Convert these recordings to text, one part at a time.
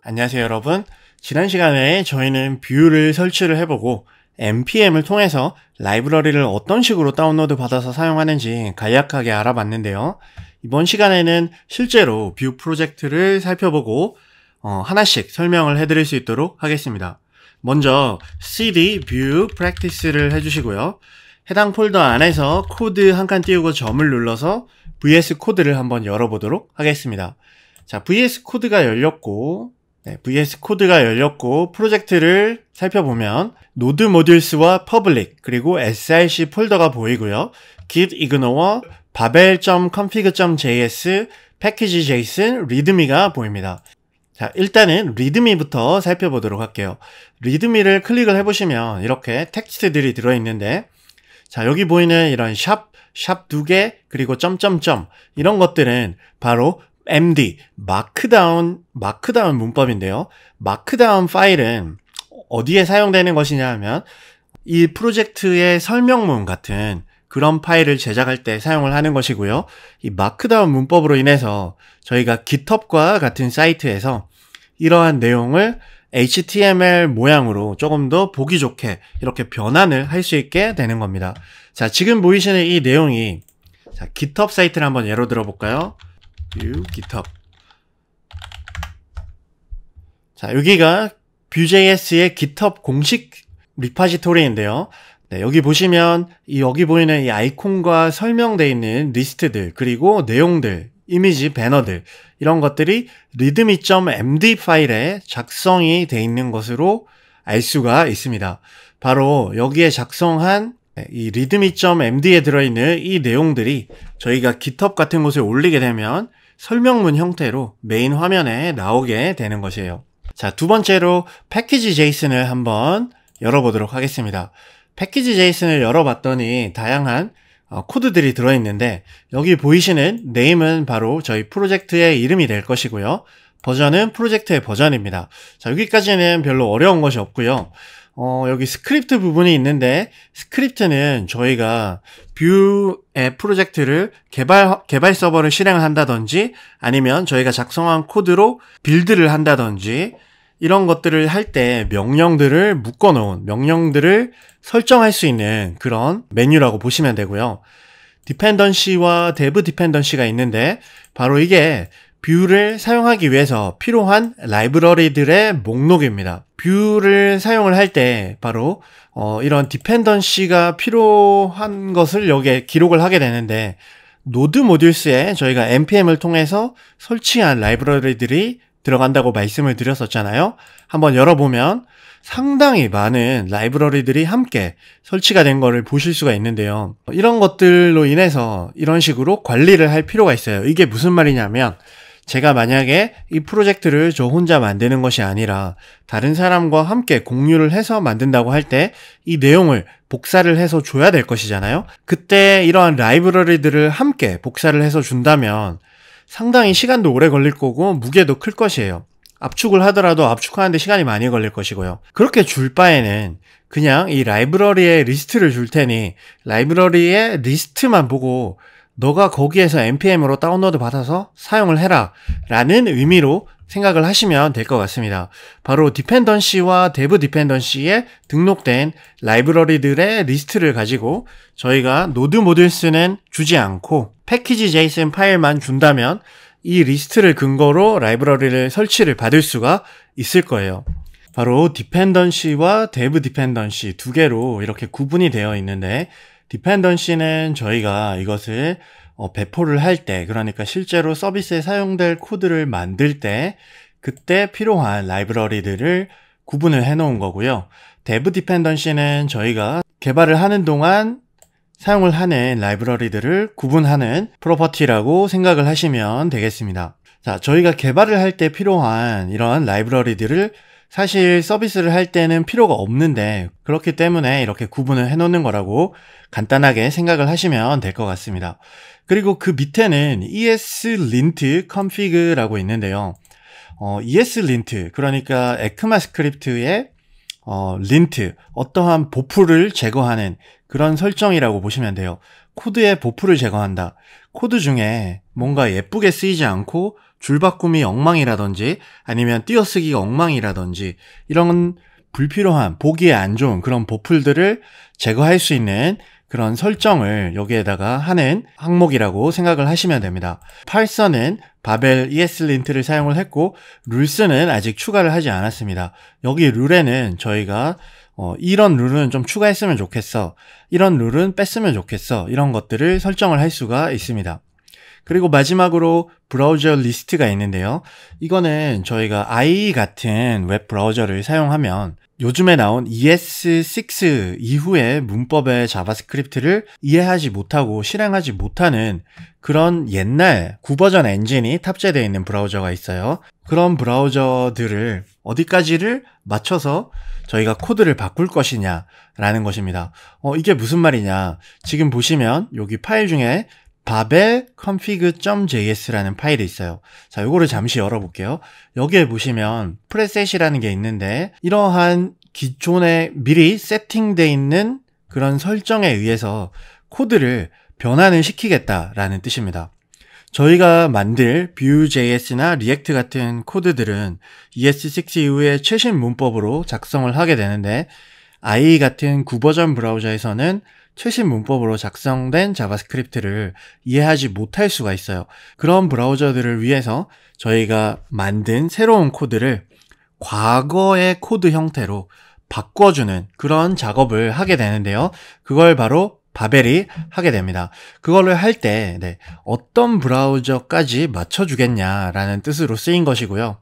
안녕하세요 여러분. 지난 시간에 저희는 뷰를 설치를 해보고 npm을 통해서 라이브러리를 어떤 식으로 다운로드 받아서 사용하는지 간략하게 알아봤는데요. 이번 시간에는 실제로 뷰 프로젝트를 살펴보고 하나씩 설명을 해드릴 수 있도록 하겠습니다. 먼저 cd view practice를 해주시고요. 해당 폴더 안에서 코드 한 칸 띄우고 점을 눌러서 vs 코드를 한번 열어보도록 하겠습니다. 자, vs 코드가 열렸고 프로젝트를 살펴보면 노드 모듈스와 퍼블릭 그리고 src 폴더가 보이고요. git ignore, babel.config.js, package.json, readme가 보입니다. 자, 일단은 readme부터 살펴보도록 할게요. readme를 클릭을 해보시면 이렇게 텍스트들이 들어있는데, 자, 여기 보이는 이런 샵 2개 그리고 점점점 이런 것들은 바로 MD, 마크다운 문법인데요. 마크다운 파일은 어디에 사용되는 것이냐 하면 이 프로젝트의 설명문 같은 그런 파일을 제작할 때 사용을 하는 것이고요. 이 마크다운 문법으로 인해서 저희가 GitHub과 같은 사이트에서 이러한 내용을 HTML 모양으로 조금 더 보기 좋게 이렇게 변환을 할 수 있게 되는 겁니다. 자, 지금 보이시는 이 내용이 자, GitHub 사이트를 한번 예로 들어볼까요? GitHub. 자, 여기가 Vue.js의 GitHub 공식 리파지토리인데요. 네, 여기 보시면 여기 보이는 이 아이콘과 설명되어 있는 리스트들 그리고 내용들, 이미지, 배너들 이런 것들이 readme.md 파일에 작성이 되어 있는 것으로 알 수가 있습니다. 바로 여기에 작성한 이 readme.md에 들어있는 이 내용들이 저희가 GitHub 같은 곳에 올리게 되면 설명문 형태로 메인 화면에 나오게 되는 것이에요. 자, 두 번째로 package.json을 한번 열어보도록 하겠습니다. package.json을 열어봤더니 다양한 코드들이 들어있는데 여기 보이시는 네임은 바로 저희 프로젝트의 이름이 될 것이고요. 버전은 프로젝트의 버전입니다. 자, 여기까지는 별로 어려운 것이 없고요. 여기 스크립트 부분이 있는데 스크립트는 저희가 뷰의 프로젝트를 개발 서버를 실행을 한다든지 아니면 저희가 작성한 코드로 빌드를 한다든지 이런 것들을 할 때 명령들을 묶어놓은 명령들을 설정할 수 있는 그런 메뉴라고 보시면 되고요. 디펜던시와 데브 디펜던시가 있는데 바로 이게 뷰를 사용하기 위해서 필요한 라이브러리들의 목록입니다. 뷰를 사용을 할 때 바로 이런 디펜던시가 필요한 것을 여기에 기록을 하게 되는데 노드 모듈스에 저희가 npm을 통해서 설치한 라이브러리들이 들어간다고 말씀을 드렸었잖아요. 한번 열어보면 상당히 많은 라이브러리들이 함께 설치가 된 거를 보실 수가 있는데요. 이런 것들로 인해서 이런 식으로 관리를 할 필요가 있어요. 이게 무슨 말이냐면 제가 만약에 이 프로젝트를 저 혼자 만드는 것이 아니라 다른 사람과 함께 공유를 해서 만든다고 할 때 이 내용을 복사를 해서 줘야 될 것이잖아요. 그때 이러한 라이브러리들을 함께 복사를 해서 준다면 상당히 시간도 오래 걸릴 거고 무게도 클 것이에요. 압축을 하더라도 압축하는데 시간이 많이 걸릴 것이고요. 그렇게 줄 바에는 그냥 이 라이브러리의 리스트를 줄 테니 라이브러리의 리스트만 보고 너가 거기에서 npm으로 다운로드 받아서 사용을 해라 라는 의미로 생각을 하시면 될 것 같습니다. 바로 디펜던시와 데브 디펜던시에 등록된 라이브러리들의 리스트를 가지고 저희가 노드 모듈스는 주지 않고 package.json 파일만 준다면 이 리스트를 근거로 라이브러리를 설치를 받을 수가 있을 거예요. 바로 디펜던시와 데브 디펜던시 두 개로 이렇게 구분이 되어 있는데 디펜던시는 저희가 이것을 배포를 할 때, 그러니까 실제로 서비스에 사용될 코드를 만들 때 그때 필요한 라이브러리들을 구분을 해 놓은 거고요. 데브 디펜던시는 저희가 개발을 하는 동안 사용을 하는 라이브러리들을 구분하는 프로퍼티라고 생각을 하시면 되겠습니다. 자, 저희가 개발을 할 때 필요한 이런 라이브러리들을 사실 서비스를 할 때는 필요가 없는데 그렇기 때문에 이렇게 구분을 해 놓는 거라고 간단하게 생각을 하시면 될 것 같습니다. 그리고 그 밑에는 ESLint config라고 있는데요. ESLint, 그러니까 에크마스크립트의 린트, 어떠한 보풀을 제거하는 그런 설정이라고 보시면 돼요. 코드의 보풀을 제거한다. 코드 중에 뭔가 예쁘게 쓰이지 않고 줄바꿈이 엉망이라든지 아니면 띄어쓰기가 엉망이라든지 이런 불필요한, 보기에 안 좋은 그런 보풀들을 제거할 수 있는 그런 설정을 여기에다가 하는 항목이라고 생각을 하시면 됩니다. 파이썬은 바벨 ESLint를 사용을 했고 룰스는 아직 추가를 하지 않았습니다. 여기 룰에는 저희가 이런 룰은 좀 추가했으면 좋겠어, 이런 룰은 뺐으면 좋겠어, 이런 것들을 설정을 할 수가 있습니다. 그리고 마지막으로 브라우저 리스트가 있는데요. 이거는 저희가 IE 같은 웹 브라우저를 사용하면 요즘에 나온 ES6 이후의 문법의 자바스크립트를 이해하지 못하고 실행하지 못하는 그런 옛날 9버전 엔진이 탑재되어 있는 브라우저가 있어요. 그런 브라우저들을 어디까지를 맞춰서 저희가 코드를 바꿀 것이냐 라는 것입니다. 이게 무슨 말이냐, 지금 보시면 여기 파일 중에 babel config.js라는 파일이 있어요. 자, 요거를 잠시 열어볼게요. 여기에 보시면 프레셋이라는 게 있는데 이러한 기존에 미리 세팅되어 있는 그런 설정에 의해서 코드를 변환을 시키겠다라는 뜻입니다. 저희가 만들 Vue.js나 React 같은 코드들은 ES6 이후에 최신 문법으로 작성을 하게 되는데 IE 같은 9버전 브라우저에서는 최신 문법으로 작성된 자바스크립트를 이해하지 못할 수가 있어요. 그런 브라우저들을 위해서 저희가 만든 새로운 코드를 과거의 코드 형태로 바꿔주는 그런 작업을 하게 되는데요. 그걸 바로 바벨이 하게 됩니다. 그거를 할 때 어떤 브라우저까지 맞춰주겠냐라는 뜻으로 쓰인 것이고요.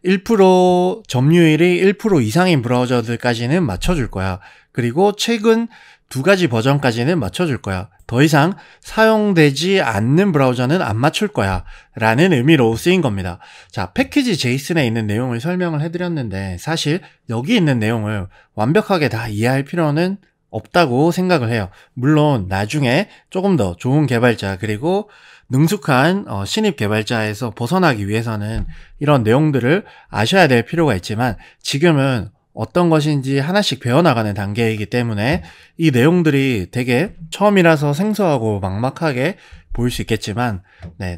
1% 점유율이 1% 이상인 브라우저들까지는 맞춰줄 거야. 그리고 최근 2가지 버전까지는 맞춰줄 거야. 더 이상 사용되지 않는 브라우저는 안 맞출 거야 라는 의미로 쓰인 겁니다. 자, 패키지 제이슨에 있는 내용을 설명을 해드렸는데 사실 여기 있는 내용을 완벽하게 다 이해할 필요는 없다고 생각을 해요. 물론 나중에 조금 더 좋은 개발자 그리고 능숙한 신입 개발자에서 벗어나기 위해서는 이런 내용들을 아셔야 될 필요가 있지만 지금은 어떤 것인지 하나씩 배워나가는 단계이기 때문에 이 내용들이 되게 처음이라서 생소하고 막막하게 보일 수 있겠지만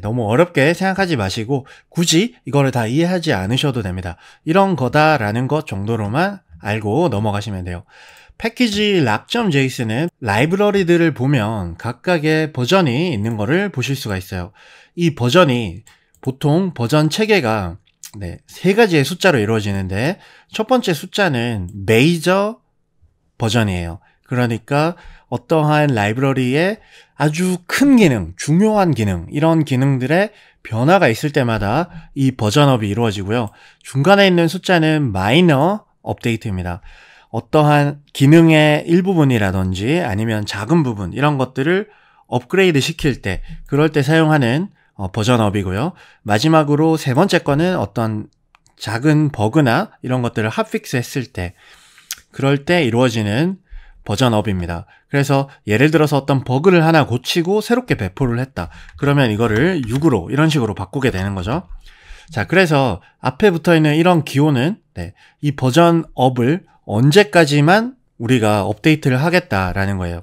너무 어렵게 생각하지 마시고 굳이 이거를 다 이해하지 않으셔도 됩니다. 이런 거다라는 것 정도로만 알고 넘어가시면 돼요. 패키지 락.js는 라이브러리들을 보면 각각의 버전이 있는 거를 보실 수가 있어요. 이 버전이 보통 버전 체계가 3가지의 숫자로 이루어지는데 첫 번째 숫자는 메이저 버전이에요. 그러니까 어떠한 라이브러리에 아주 큰 기능, 중요한 기능, 이런 기능들의 변화가 있을 때마다 이 버전업이 이루어지고요. 중간에 있는 숫자는 마이너 업데이트입니다. 어떠한 기능의 일부분이라든지 아니면 작은 부분 이런 것들을 업그레이드 시킬 때 그럴 때 사용하는 버전업이고요. 마지막으로 세 번째 거는 어떤 작은 버그나 이런 것들을 핫픽스 했을 때 그럴 때 이루어지는 버전업입니다. 그래서 예를 들어서 어떤 버그를 하나 고치고 새롭게 배포를 했다. 그러면 이거를 6으로 이런 식으로 바꾸게 되는 거죠. 자, 그래서 앞에 붙어있는 이런 기호는 이 버전업을 언제까지만 우리가 업데이트를 하겠다라는 거예요.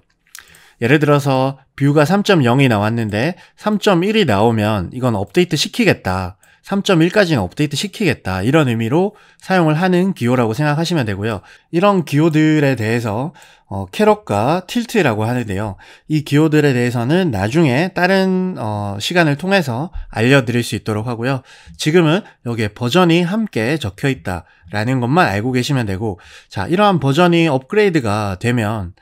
예를 들어서 뷰가 3.0이 나왔는데 3.1이 나오면 이건 업데이트 시키겠다. 3.1까지는 업데이트 시키겠다. 이런 의미로 사용을 하는 기호라고 생각하시면 되고요. 이런 기호들에 대해서 캐럿과 틸트라고 하는데요. 이 기호들에 대해서는 나중에 다른 시간을 통해서 알려드릴 수 있도록 하고요. 지금은 여기에 버전이 함께 적혀 있다라는 것만 알고 계시면 되고, 자, 이러한 버전이 업그레이드가 되면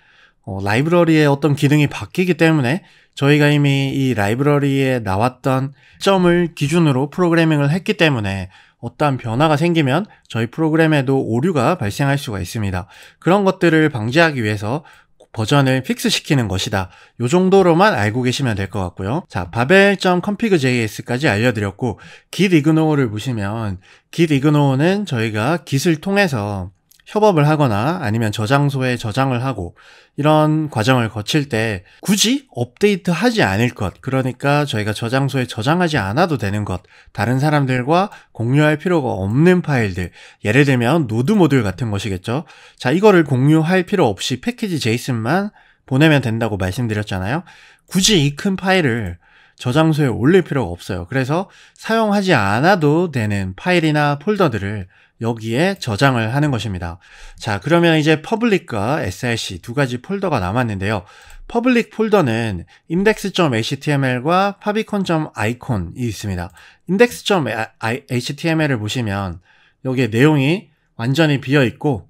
라이브러리의 어떤 기능이 바뀌기 때문에 저희가 이미 이 라이브러리에 나왔던 점을 기준으로 프로그래밍을 했기 때문에 어떠한 변화가 생기면 저희 프로그램에도 오류가 발생할 수가 있습니다. 그런 것들을 방지하기 위해서 버전을 픽스시키는 것이다. 이 정도로만 알고 계시면 될 것 같고요. 자, babel.config.js까지 알려드렸고, git ignore 를 보시면 git ignore는 저희가 git을 통해서 협업을 하거나 아니면 저장소에 저장을 하고 이런 과정을 거칠 때 굳이 업데이트 하지 않을 것, 그러니까 저희가 저장소에 저장하지 않아도 되는 것, 다른 사람들과 공유할 필요가 없는 파일들, 예를 들면 노드 모듈 같은 것이겠죠. 자, 이거를 공유할 필요 없이 패키지 JSON만 보내면 된다고 말씀드렸잖아요. 굳이 이 큰 파일을 저장소에 올릴 필요가 없어요. 그래서 사용하지 않아도 되는 파일이나 폴더들을 여기에 저장을 하는 것입니다. 자, 그러면 이제 퍼블릭과 src 두 가지 폴더가 남았는데요. 퍼블릭 폴더는 index.html과 favicon.icon이 있습니다. index.html을 보시면 여기에 내용이 완전히 비어 있고,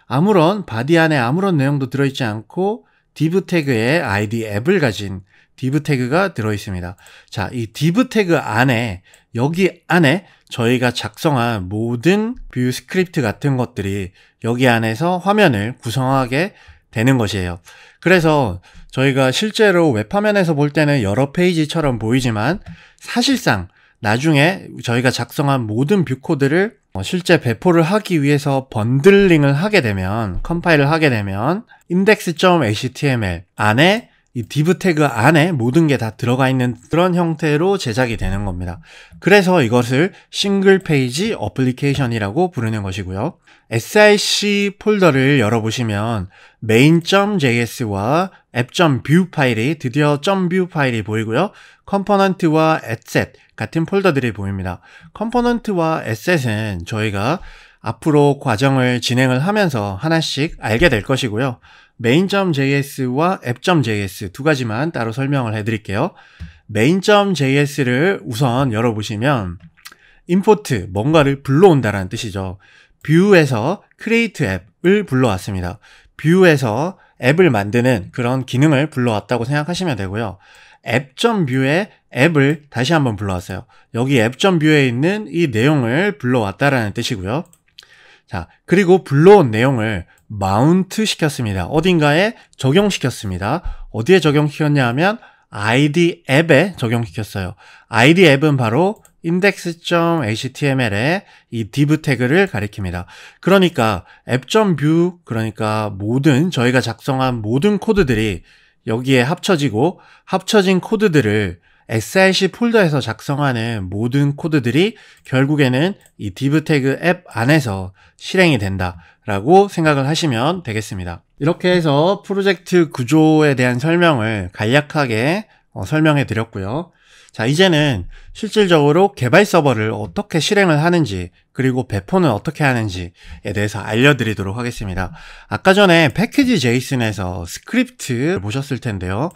아무런 바디 안에 아무런 내용도 들어있지 않고 div 태그에 id 앱을 가진 div 태그가 들어있습니다. 자, 이 div 태그 안에, 여기 안에 저희가 작성한 모든 뷰 스크립트 같은 것들이 여기 안에서 화면을 구성하게 되는 것이에요. 그래서 저희가 실제로 웹화면에서 볼 때는 여러 페이지처럼 보이지만 사실상 나중에 저희가 작성한 모든 뷰 코드를 실제 배포를 하기 위해서 번들링을 하게 되면, 컴파일을 하게 되면 index.html 안에 이 div 태그 안에 모든 게 다 들어가 있는 그런 형태로 제작이 되는 겁니다. 그래서 이것을 싱글 페이지 어플리케이션이라고 부르는 것이고요. src 폴더를 열어보시면 main.js와 app.view 파일이, 드디어 .view 파일이 보이고요. 컴포넌트와 asset 같은 폴더들이 보입니다. 컴포넌트와 asset은 저희가 앞으로 과정을 진행을 하면서 하나씩 알게 될 것이고요. main.js와 app.js 두 가지만 따로 설명을 해드릴게요. main.js를 우선 열어보시면 import, 뭔가를 불러온다라는 뜻이죠. view에서 create 앱을 불러왔습니다. view에서 앱을 만드는 그런 기능을 불러왔다고 생각하시면 되고요. app.view에 앱을 다시 한번 불러왔어요. 여기 app.view에 있는 이 내용을 불러왔다라는 뜻이고요. 자, 그리고 불러온 내용을 마운트 시켰습니다. 어딘가에 적용시켰습니다. 어디에 적용시켰냐 하면 id 앱에 적용시켰어요. id 앱은 바로 index.html의 이 div 태그를 가리킵니다. 그러니까 app.view, 그러니까 모든 저희가 작성한 모든 코드들이 여기에 합쳐지고, 합쳐진 코드들을 src 폴더에서 작성하는 모든 코드들이 결국에는 이 div 태그 앱 안에서 실행이 된다라고 생각을 하시면 되겠습니다. 이렇게 해서 프로젝트 구조에 대한 설명을 간략하게 설명해 드렸고요. 자, 이제는 실질적으로 개발 서버를 어떻게 실행을 하는지, 그리고 배포는 어떻게 하는지에 대해서 알려드리도록 하겠습니다. 아까 전에 패키지 JSON에서 스크립트 보셨을 텐데요.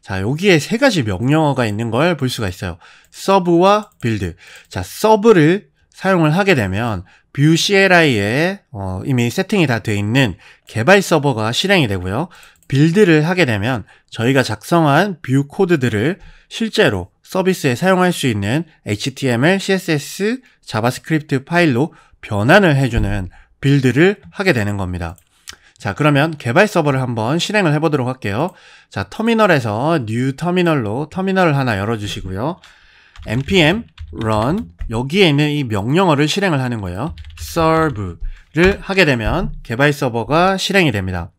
자, 여기에 세 가지 명령어가 있는 걸 볼 수가 있어요. 서브와 빌드. 자, 서브를 사용을 하게 되면 뷰 CLI에 이미 세팅이 다 되어 있는 개발 서버가 실행이 되고요. 빌드를 하게 되면 저희가 작성한 뷰 코드들을 실제로 서비스에 사용할 수 있는 HTML, CSS, 자바스크립트 파일로 변환을 해주는 빌드를 하게 되는 겁니다. 자, 그러면 개발 서버를 한번 실행을 해보도록 할게요. 자, 터미널에서 new 터미널로 터미널을 하나 열어주시고요. npm run, 여기에 있는 이 명령어를 실행을 하는 거예요. serve를 하게 되면 개발 서버가 실행이 됩니다.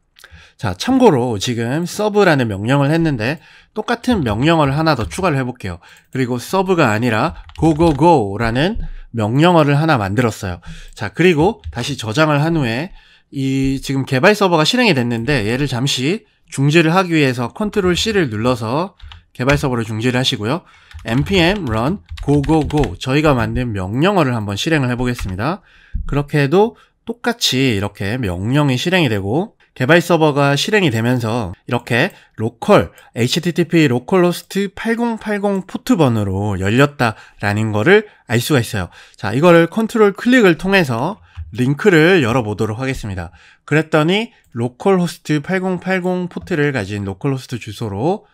자, 참고로 지금 serve라는 명령을 했는데 똑같은 명령어를 하나 더 추가를 해볼게요. 그리고 serve가 아니라 gogogo라는 명령어를 하나 만들었어요. 자, 그리고 다시 저장을 한 후에 이 지금 개발 서버가 실행이 됐는데 얘를 잠시 중지를 하기 위해서 컨트롤 C를 눌러서 개발 서버를 중지를 하시고요. npm run gogogo, 저희가 만든 명령어를 한번 실행을 해보겠습니다. 그렇게 해도 똑같이 이렇게 명령이 실행이 되고, 개발 서버가 실행이 되면서 이렇게 로컬 http localhost 8080 포트 번호로 열렸다라는 거를 알 수가 있어요. 자, 이거를 컨트롤 클릭을 통해서 링크를 열어보도록 하겠습니다. 그랬더니 localhost 8080 포트를 가진 로컬호스트 주소로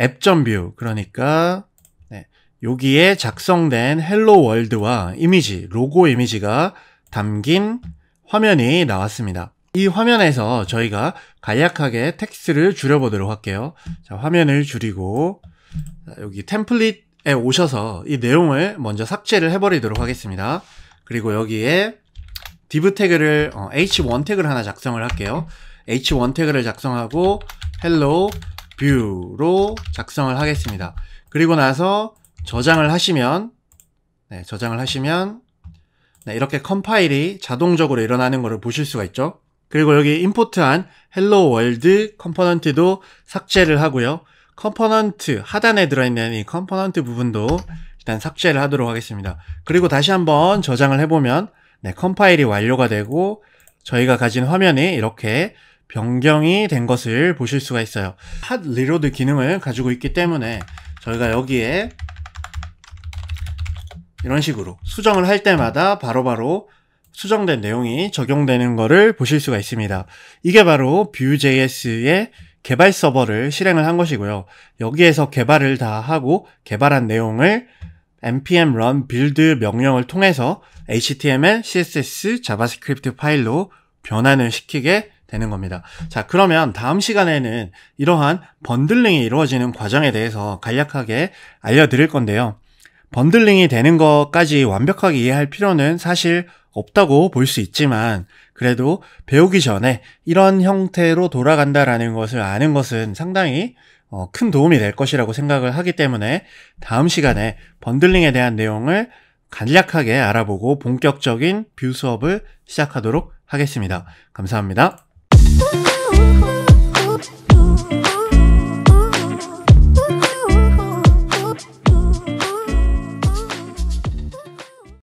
app.view, 그러니까 여기에 작성된 헬로 월드와 이미지, 로고 이미지가 담긴 화면이 나왔습니다. 이 화면에서 저희가 간략하게 텍스트를 줄여보도록 할게요. 자, 화면을 줄이고 여기 템플릿에 오셔서 이 내용을 먼저 삭제를 해버리도록 하겠습니다. 그리고 여기에 div 태그를 h1 태그를 하나 작성을 할게요. h1 태그를 작성하고 hello view로 작성을 하겠습니다. 그리고 나서 저장을 하시면 이렇게 컴파일이 자동적으로 일어나는 것을 보실 수가 있죠. 그리고 여기 임포트한 hello world 컴포넌트도 삭제를 하고요. 컴포넌트 하단에 들어있는 이 컴포넌트 부분도 일단 삭제를 하도록 하겠습니다. 그리고 다시 한번 저장을 해보면 컴파일이 완료가 되고 저희가 가진 화면이 이렇게 변경이 된 것을 보실 수가 있어요. 핫 리로드 기능을 가지고 있기 때문에 저희가 여기에 이런 식으로 수정을 할 때마다 바로바로 수정된 내용이 적용되는 것을 보실 수가 있습니다. 이게 바로 Vue.js의 개발 서버를 실행을 한 것이고요. 여기에서 개발을 다 하고 개발한 내용을 npm run build 명령을 통해서 HTML, CSS, 자바스크립트 파일로 변환을 시키게 되는 겁니다. 자, 그러면 다음 시간에는 이러한 번들링이 이루어지는 과정에 대해서 간략하게 알려드릴 건데요. 번들링이 되는 것까지 완벽하게 이해할 필요는 사실 없다고 볼 수 있지만 그래도 배우기 전에 이런 형태로 돌아간다라는 것을 아는 것은 상당히 큰 도움이 될 것이라고 생각을 하기 때문에 다음 시간에 번들링에 대한 내용을 간략하게 알아보고 본격적인 뷰 수업을 시작하도록 하겠습니다. 감사합니다.